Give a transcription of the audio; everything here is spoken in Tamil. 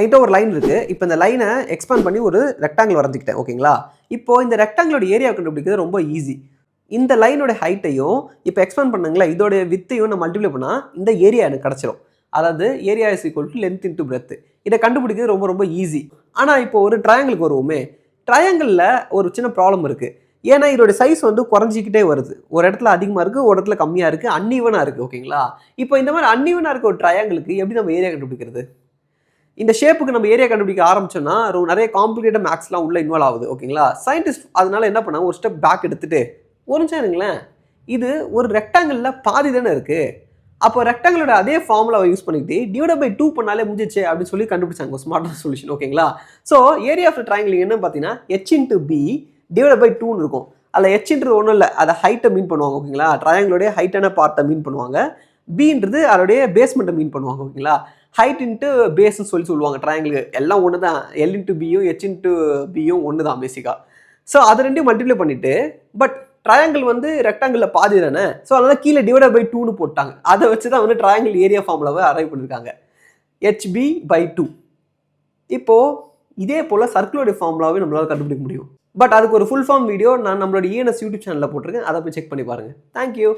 ரைட்டாக ஒரு லைன் இருக்குது. இப்போ இந்த லைனை எக்ஸ்பேண்ட் பண்ணி ஒரு ரெக்டாங்கிள் வரைஞ்சிக்கிட்டேன். ஓகேங்களா? இப்போது இந்த ரெக்டாங்கிளோட ஏரியா கண்டுபிடிக்கிறது ரொம்ப ஈஸி. இந்த லைனோட ஹைட்டையும் இப்போ எக்ஸ்பேண்ட் பண்ணுங்களா இதோட வித்தையும் நான் மல்டிப்ளை பண்ணால் இந்த ஏரியா எனக்கு கிடச்சிரும். அதாவது area is equal to length into breadth. இதை கண்டுபிடிக்கிறது ரொம்ப ரொம்ப ஈஸி. ஆனால் இப்போ ஒரு ட்ரையாங்கிளுக்கு வருவோமே, ட்ரையாங்கிளில் ஒரு சின்ன ப்ராப்ளம் இருக்குது. ஏன்னா இதோட சைஸ் வந்து குறைஞ்சிக்கிட்டே வருது. ஒரு இடத்துல அதிகமாக இருக்குது, ஒரு இடத்துல கம்மியாக இருக்குது, அன்ஈவனாக இருக்குது. ஓகேங்களா? இப்போ இந்த மாதிரி அன்ஈவனாக இருக்க ஒரு ட்ரையாங்கிளுக்கு எப்படி நம்ம ஏரியா கண்டுபிடிக்கிறது? இந்த ஷேப்புக்கு நம்ம ஏரியா கண்டுபிடிக்க ஆரம்பிச்சோம்னா நிறைய காம்ப்ளிகேட்டட் மேக்ஸ்லாம் உள்ள இன்வால்வ் ஆகுது. ஓகேங்களா? சயின்டிஸ்ட் அதனால என்ன பண்ணாங்க, ஒரு ஸ்டெப் பேக் எடுத்துட்டு ஒரு நிமிஷம் இருங்களேன், இது ஒரு ரெக்டாங்கிளில் பாதி தானே இருக்குது. அப்போ ரெக்டாங்கிளோட அதே ஃபார்முலாவை யூஸ் பண்ணிக்கிட்டு டிவைட் பை 2 பண்ணாலே முடிஞ்சிச்சு அப்படின்னு சொல்லி கண்டுபிடிச்சாங்க ஒரு ஸ்மார்ட்டான சொல்யூஷன். ஓகேங்களா? ஸோ ஏரியா ஆஃப் ட்ரையாங்கிள் என்னன்னு பார்த்தீங்கன்னா h into B divide by 2ன்னு இருக்கும். அதில் ஹெச்ன்றது ஒன்றும் இல்லை, அதை ஹைட்டை மீன் பண்ணுவாங்க. ஓகேங்களா? ட்ரையாங்கிளோடைய ஹைட்டான பார்ட்டை மீன் பண்ணுவாங்க. பின்றது அதோடைய பேஸ்மெண்ட்டை மீன் பண்ணுவாங்க. ஓகேங்களா? ஹைட் இன்ட்டு பேஸ்ன்னு சொல்லுவாங்க. ட்ரையாங்கிள் எல்லாம் ஒன்று தான். எல் இன்ட்டு பியும் ஹெச் இன்ட்டு பியும் ஒன்று தான் பேசிக்காக. ஸோ அதை ரெண்டையும் மல்டிப்ளை பண்ணிவிட்டு, பட் ட்ரையாங்கிள் வந்து ரெக்டாங்கிளில் பாதி தானே, ஸோ அதனால் கீழே டிவைட் பை 2ன்னு போட்டாங்க. அதை வச்சு தான் வந்து ட்ரையாங்கிள் ஏரியா ஃபார்முலாவை அரைவ் பண்ணியிருக்காங்க, ஹெச்பி பை 2. இப்போது இதே போல் சர்க்கிளோடைய ஃபார்முலாவே நம்மளால் கண்டுபிடிக்க முடியும். பட் அதுக்கு ஒரு ஃபுல் ஃபார்ம் வீடியோ நான் நம்மளோட ENS யூடியூப் சேனலில் போட்டிருக்கேன். அதை போய் செக் பண்ணி பாருங்கள். தேங்க்யூ.